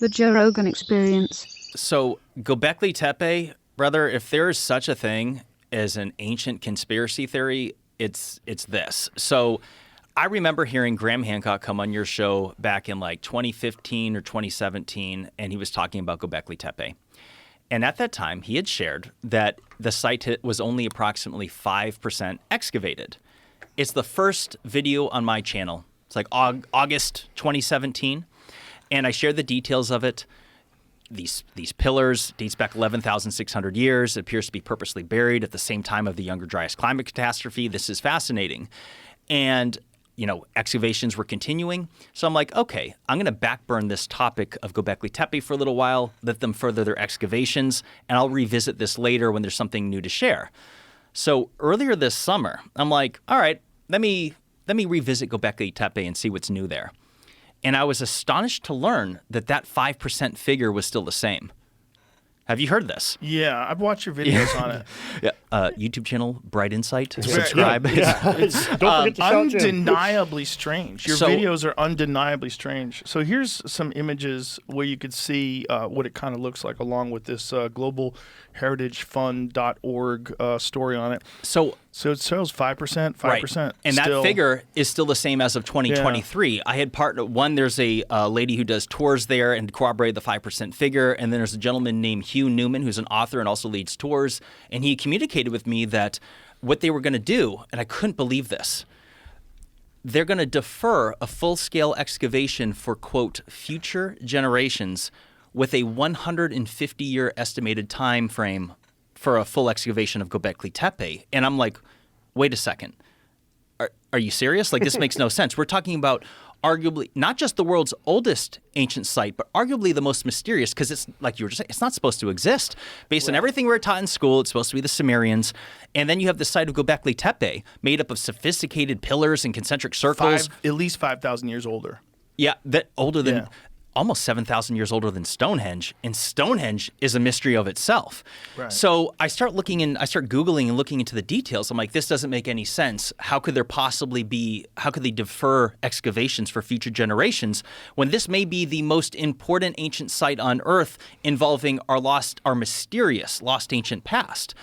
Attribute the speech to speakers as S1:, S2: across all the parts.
S1: The Joe Rogan Experience.
S2: So, Gobekli Tepe, brother, if there is such a thing as an ancient conspiracy theory, it's this. So, I remember hearing Graham Hancock come on your show back in like 2015 or 2017, and he was talking about Gobekli Tepe. And at that time, he had shared that the site was only approximately 5% excavated. It's the first video on my channel. It's like August 2017. And I shared the details of it. These pillars dates back 11,600 years. It appears to be purposely buried at the same time of the Younger Dryas climate catastrophe. This is fascinating. And, excavations were continuing. So I'm like, okay, I'm going to backburn this topic of Gobekli Tepe for a little while, let them further their excavations, and I'll revisit this later when there's something new to share. So earlier this summer, I'm like, all right, let me revisit Gobekli Tepe and see what's new there. And I was astonished to learn that 5% figure was still the same. Have you heard this?
S3: Yeah, I've watched your videos on it.
S2: Yeah, YouTube channel, Bright Insight. Subscribe.
S3: It's
S4: Don't forget to shout in.
S3: undeniably strange. Your
S2: So-
S3: videos are undeniably strange. So here's some images where you could see what it kind of looks like along with this globalheritagefund.org story on it.
S2: So
S3: So it shows 5%, 5%.
S2: Right. And
S3: still.
S2: that figure is still the same as of 2023. I had there's a lady who does tours there and corroborated the 5% figure. And then there's a gentleman named Hugh Newman, who's an author and also leads tours. And he communicated with me that what they were going to do, and I couldn't believe this, they're going to defer a full-scale excavation for, quote, future generations with a 150-year estimated time frame for a full excavation of Gobekli Tepe. And I'm like, wait a second. Are you serious? Like, this makes no sense. We're talking about arguably not just the world's oldest ancient site, but arguably the most mysterious, because it's like you were just saying, it's not supposed to exist. Based on everything we were taught in school, it's supposed to be the Sumerians. And then you have the site of Gobekli Tepe, made up of sophisticated pillars and concentric circles.
S3: At least 5,000 years older.
S2: Yeah, that older than
S3: Yeah.
S2: almost 7,000 years older than Stonehenge, and Stonehenge is a mystery of itself.
S3: Right.
S2: So I start Googling and looking into the details. I'm like, this doesn't make any sense. How could they defer excavations for future generations when this may be the most important ancient site on Earth involving our mysterious lost ancient past?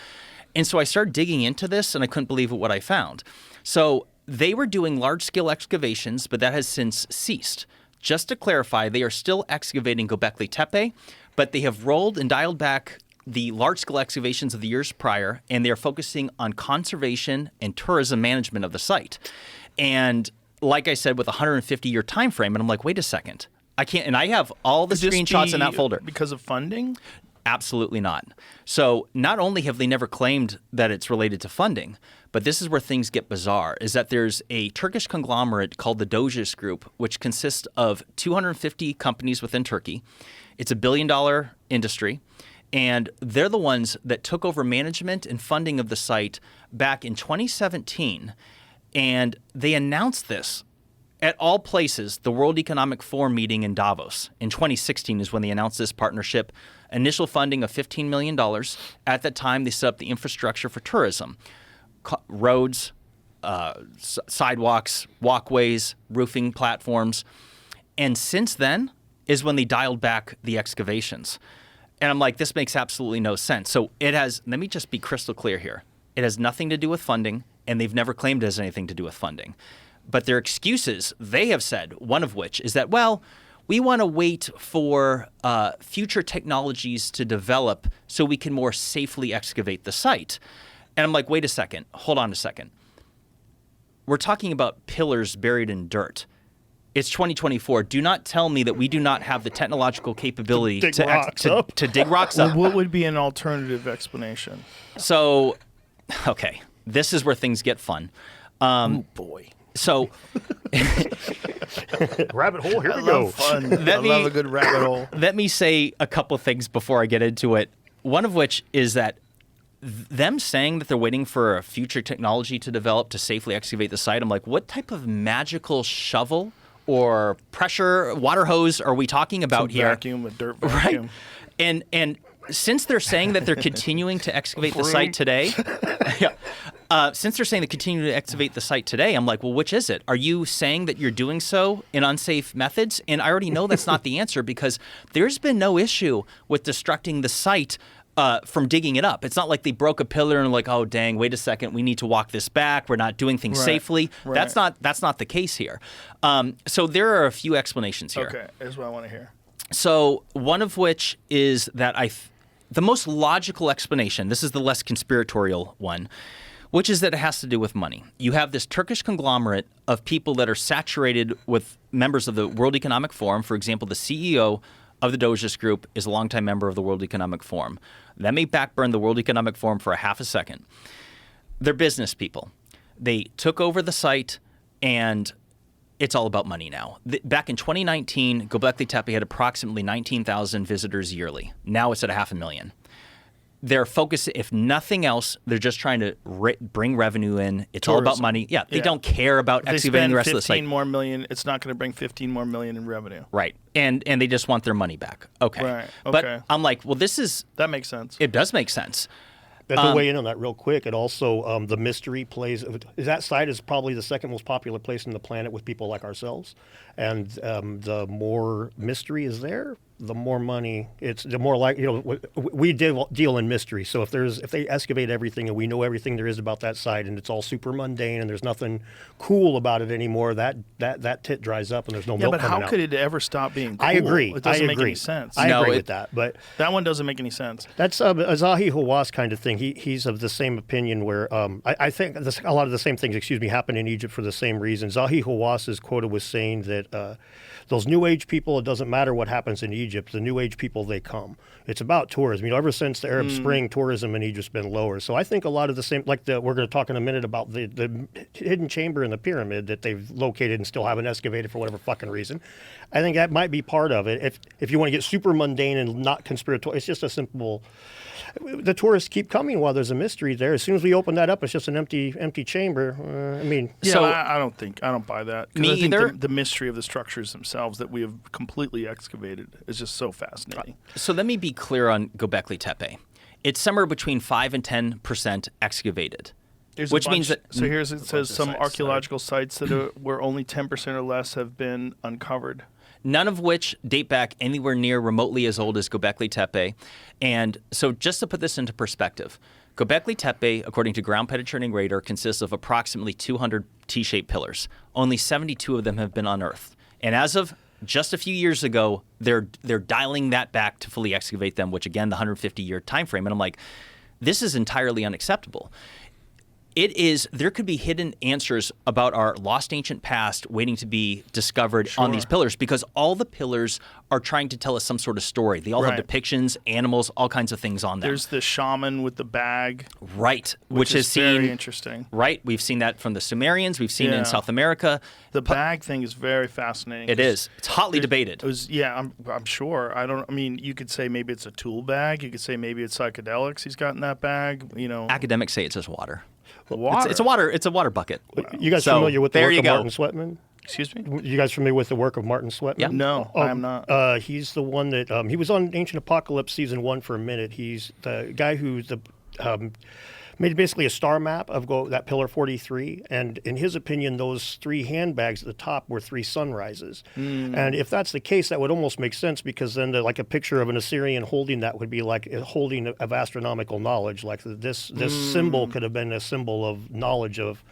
S2: And so I started digging into this, and I couldn't believe what I found. So they were doing large-scale excavations, but that has since ceased. Just to clarify, they are still excavating Gobekli Tepe, but they have rolled and dialed back the large-scale excavations of the years prior, and they are focusing on conservation and tourism management of the site. And like I said, with a 150-year time frame, and I'm like, wait a second. I can't, and I have all the
S3: Could this
S2: screenshots in that
S3: be
S2: folder.
S3: Because of funding?
S2: Absolutely not. So not only have they never claimed that it's related to funding, but this is where things get bizarre, is that there's a Turkish conglomerate called the Doges Group, which consists of 250 companies within Turkey. It's a billion-dollar industry, and they're the ones that took over management and funding of the site back in 2017, and they announced this at all places, the World Economic Forum meeting in Davos. In 2016 is when they announced this partnership. Initial funding of $15 million. At that time, they set up the infrastructure for tourism. Roads, sidewalks, walkways, roofing platforms. And since then is when they dialed back the excavations. And I'm like, this makes absolutely no sense. So let me just be crystal clear here. It has nothing to do with funding, and they've never claimed it has anything to do with funding. But their excuses, they have said, one of which is that, well, we want to wait for future technologies to develop so we can more safely excavate the site. And I'm like, wait a second, hold on a second. We're talking about pillars buried in dirt. It's 2024. Do not tell me that we do not have the technological capability
S4: To dig rocks up.
S2: to dig rocks up.
S3: What would be an alternative explanation?
S2: So, okay, this is where things get fun.
S3: Oh, boy.
S2: So,
S4: Rabbit hole, here we
S3: I
S4: go.
S3: love fun. I love a good rabbit hole.
S2: let me say a couple things before I get into it. One of which is that them saying that they're waiting for a future technology to develop to safely excavate the site, I'm like, what type of magical shovel or pressure water hose are we talking about here?
S3: Vacuum, a dirt vacuum.
S2: Right. And since they're saying that they're continuing to excavate the site today, yeah, Since they're saying they continue to excavate the site today, I'm like, well, which is it? Are you saying that you're doing so in unsafe methods? And I already know that's not the answer because there's been no issue with destructing the site from digging it up. It's not like they broke a pillar and like, oh, dang, wait a second, we need to walk this back. We're not doing things safely.
S3: Right.
S2: That's not the case here. So there are a few explanations here.
S3: Okay, here's what I want to hear.
S2: So one of which is that the most logical explanation, this is the less conspiratorial one, which is that it has to do with money. You have this Turkish conglomerate of people that are saturated with members of the World Economic Forum. For example, the CEO of the Doges Group is a longtime member of the World Economic Forum. That may backburn the World Economic Forum for a half a second. They're business people. They took over the site, and it's all about money now. Back in 2019, Gobekli Tepe had approximately 19,000 visitors yearly. Now it's at 500,000. Their focus, if nothing else, they're just trying to bring revenue in. It's all about money. Yeah, they don't care about excavating the rest of the site.
S3: If they spend 15 more million, it's not going to bring 15 more million in revenue.
S2: Right, and they just want their money back. Okay.
S3: Right. Okay.
S2: But I'm like, well,
S3: that makes sense.
S2: It does make sense.
S4: To weigh in on that real quick, it also the mystery plays. That site is probably the second most popular place on the planet with people like ourselves, and the more mystery is there, the more money. It's the more like we deal in mystery. So if they excavate everything and we know everything there is about that site and it's all super mundane and there's nothing cool about it anymore, that tit dries up and there's no milk
S3: but
S4: coming out.
S3: how could it ever stop being cool?
S4: I agree.
S3: It doesn't
S4: I
S3: make
S4: agree.
S3: any sense.
S4: I agree with that, but
S3: that one doesn't make any sense.
S4: that's a Zahi Hawass kind of thing. He's of the same opinion where I think a lot of the same things, happen in Egypt for the same reason. Zahi Hawass is quoted with saying that those New Age people, it doesn't matter what happens in Egypt. The New Age people, they come. It's about tourism. Ever since the Arab Spring, tourism in Egypt's been lower. So I think a lot of the same, we're going to talk in a minute about the hidden chamber in the pyramid that they've located and still haven't excavated for whatever fucking reason. I think that might be part of it. If you want to get super mundane and not conspiratorial, it's just a simple. The tourists keep coming while there's a mystery there. As soon as we open that up, it's just an empty chamber.
S3: I don't buy that.
S2: Me
S3: I think
S2: either.
S3: The mystery of the structures themselves that we have completely excavated is just so fascinating.
S2: So let me be clear on Gobekli Tepe. It's somewhere between 5 and 10% excavated. Which means that
S3: it says some archaeological sites that where only 10% or less have been uncovered.
S2: None of which date back anywhere near remotely as old as Gobekli Tepe. And so just to put this into perspective, Gobekli Tepe, according to Ground Penetrating Radar, consists of approximately 200 T-shaped pillars. Only 72 of them have been unearthed. And as of just a few years ago, they're dialing that back to fully excavate them, which again, the 150-year time frame. And I'm like, this is entirely unacceptable. There could be hidden answers about our lost ancient past waiting to be discovered on these pillars because all the pillars are trying to tell us some sort of story. They all have depictions, animals, all kinds of things on them.
S3: There's the shaman with the bag.
S2: Right. Which is
S3: very interesting.
S2: Right. We've seen that from the Sumerians. We've seen it in South America.
S3: The bag thing is very fascinating.
S2: It is. It's hotly debated.
S3: I'm sure. You could say maybe it's a tool bag. You could say maybe it's psychedelics he's got in that bag.
S2: Academics say it's just water.
S3: Water.
S2: It's a water bucket.
S4: You guys familiar with the work of Martin Sweatman?
S3: Excuse me?
S4: You guys familiar with the work of Martin Sweatman?
S2: Yeah.
S3: No, I am not.
S4: He's the one that he was on Ancient Apocalypse season 1 for a minute. He's the guy who's made basically a star map of that pillar 43, and in his opinion, those 3 handbags at the top were 3 sunrises. And if that's the case, that would almost make sense because then like a picture of an Assyrian holding that would be like a holding of astronomical knowledge. Like this symbol could have been a symbol of knowledge of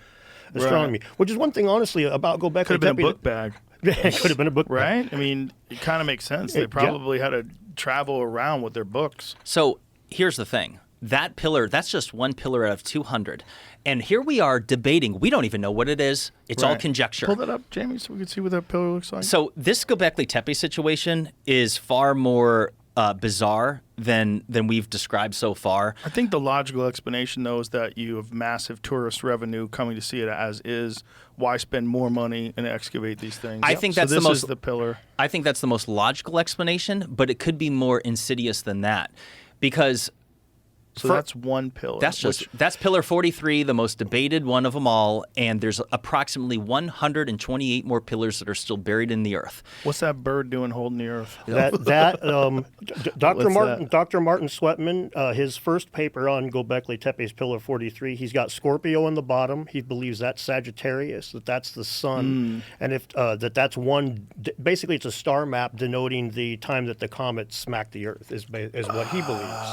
S4: astronomy, which is one thing honestly about Gobekli Tepe.
S3: Could have been a book bag.
S4: It could have been a book bag.
S3: Right? It kind of makes sense. They probably had to travel around with their books.
S2: So here's the thing. That pillar, that's just one pillar out of 200. And here we are debating. We don't even know what it is. It's all conjecture.
S3: Pull that up, Jamie, so we can see what that pillar looks like.
S2: So this Gobekli Tepe situation is far more bizarre than we've described so far.
S3: I think the logical explanation, though, is that you have massive tourist revenue coming to see it as is. Why spend more money and excavate these things?
S2: I think that's the most.
S3: This is the pillar.
S2: I think that's the most logical explanation, but it could be more insidious than that, because
S3: So that's one pillar.
S2: That's pillar 43, the most debated one of them all, and there's approximately 128 more pillars that are still buried in the earth.
S3: What's that bird doing holding the earth?
S4: Dr. Martin Sweatman, his first paper on Gobekli Tepe's pillar 43, he's got Scorpio in the bottom. He believes that's Sagittarius, that's the sun, and if that's one. Basically, it's a star map denoting the time that the comet smacked the earth. Is what he believes.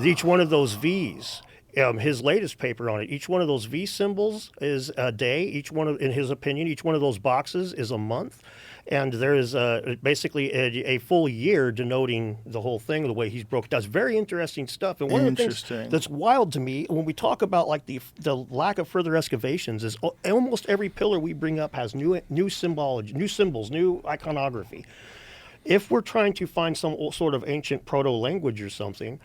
S4: Each one of those V's, his latest paper on it, each one of those V symbols is a day. In his opinion, each one of those boxes is a month. And there is basically a full year denoting the whole thing, the way he's broke it down. It's very interesting stuff. And one of the things that's wild to me, when we talk about like the lack of further excavations, is almost every pillar we bring up has new symbology, new symbols, new iconography. If we're trying to find some sort of ancient proto-language or something,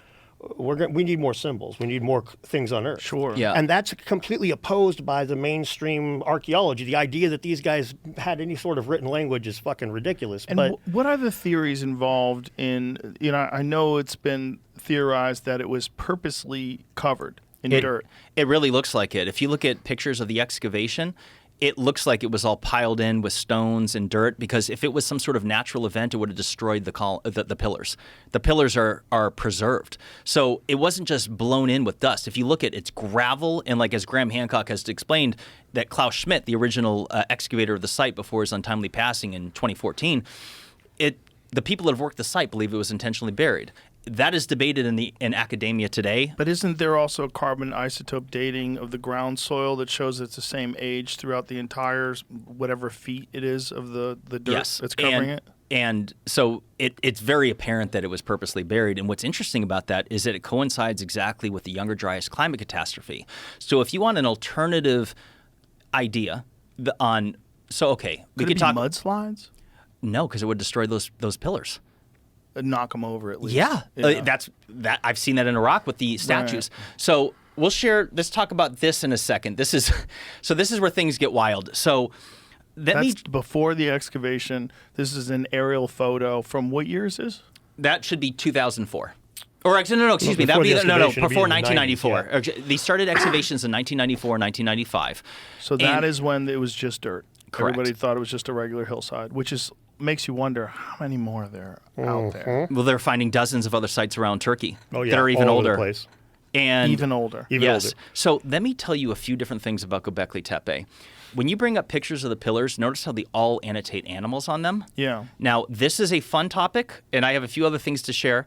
S4: we need more symbols. We need more things on Earth.
S3: Sure.
S2: Yeah.
S4: And that's completely opposed by the mainstream archaeology. The idea that these guys had any sort of written language is fucking ridiculous.
S3: And what are the theories involved in, I know it's been theorized that it was purposely covered in dirt.
S2: It really looks like it. If you look at pictures of the excavation, it looks like it was all piled in with stones and dirt, because if it was some sort of natural event, it would have destroyed the pillars. The pillars are preserved. So it wasn't just blown in with dust. If you look at it, it's gravel, and like as Graham Hancock has explained, that Klaus Schmidt, the original excavator of the site before his untimely passing in 2014, the people that have worked the site believe it was intentionally buried. That is debated in academia today.
S3: But isn't there also carbon isotope dating of the ground soil that shows it's the same age throughout the entire whatever feet it is of the dirt that's covering it?
S2: And so it's very apparent that it was purposely buried. And what's interesting about that is that it coincides exactly with the Younger Dryas climate catastrophe. So if you want an alternative idea
S3: we could talk mudslides?
S2: No, because it would destroy those pillars.
S3: Knock them over at least.
S2: Yeah. That's I've seen that in Iraq with the statues. Right. So let's talk about this in a second. This is where things get wild. So that's
S3: before the excavation. This is an aerial photo from what year is this?
S2: That should be 2004. Or excuse me. That would be before 1994. Yeah. They started excavations in 1994, 1995.
S3: So that is when it was just dirt.
S2: Correct.
S3: Everybody thought it was just a regular hillside, which makes you wonder how many more there are out there.
S2: Well, they're finding dozens of other sites around Turkey that are
S4: even
S2: older.
S4: Over the place.
S2: And
S3: even older.
S2: Yes. So let me tell you a few different things about Gobekli Tepe. When you bring up pictures of the pillars, notice how they all annotate animals on them.
S3: Yeah.
S2: Now, this is a fun topic, and I have a few other things to share.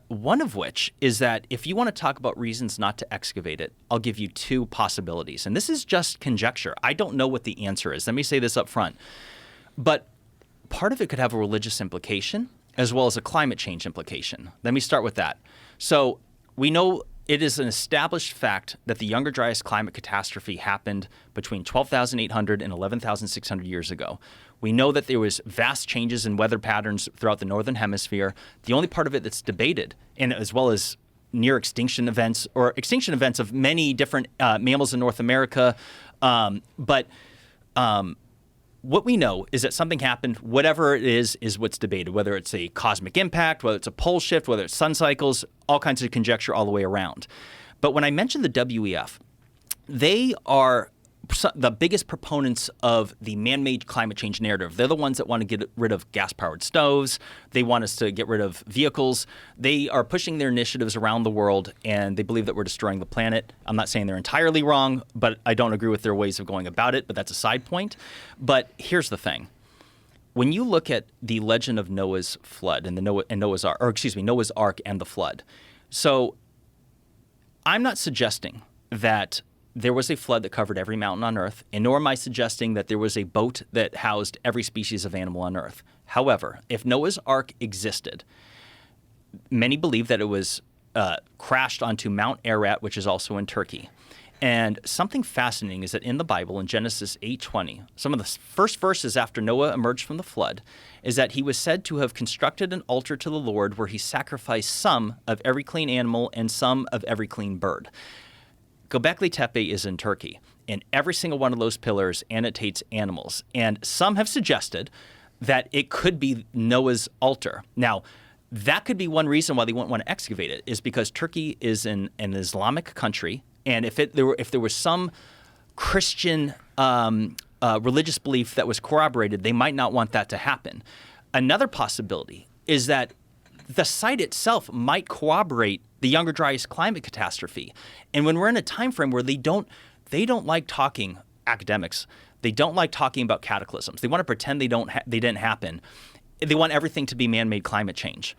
S2: One of which is that if you want to talk about reasons not to excavate it, I'll give you two possibilities. And this is just conjecture. I don't know what the answer is. Let me say this up front. But part of it could have a religious implication as well as a climate change implication. Let me start with that. So we know it is an established fact that the Younger Dryas climate catastrophe happened between 12,800 and 11,600 years ago. We know that there was vast changes in weather patterns throughout the northern hemisphere. The only part of it that's debated, and as well as near extinction events or extinction events of many different mammals in North America, what we know is that something happened. Whatever it is what's debated, whether it's a cosmic impact, whether it's a pole shift, whether it's sun cycles, all kinds of conjecture all the way around. But when I mentioned the WEF, they are the biggest proponents of the man-made climate change narrative. They're the ones that want to get rid of gas-powered stoves. They want us to get rid of vehicles. They are pushing their initiatives around the world, and they believe that we're destroying the planet. I'm not saying they're entirely wrong, but I don't agree with their ways of going about it, but that's a side point. But here's the thing. When you look at the legend of Noah's flood and Noah's Ark and the flood, so I'm not suggesting that there was a flood that covered every mountain on Earth, and nor am I suggesting that there was a boat that housed every species of animal on Earth. However, if Noah's Ark existed, many believe that it was crashed onto Mount Ararat, which is also in Turkey. And something fascinating is that in the Bible, in Genesis 8:20, some of the first verses after Noah emerged from the flood, is that he was said to have constructed an altar to the Lord where he sacrificed some of every clean animal and some of every clean bird. Gobekli Tepe is in Turkey, and every single one of those pillars annotates animals. And some have suggested that it could be Noah's altar. Now, That could be one reason why they wouldn't want to excavate it, is because Turkey is an Islamic country, and if there was some Christian religious belief that was corroborated, they might not want that to happen. Another possibility is that the site itself might corroborate the Younger Dryas climate catastrophe. And when we're in a time frame where they don't like talking, academics, they don't like talking about cataclysms. They want to pretend they didn't happen. They want everything to be man-made climate change.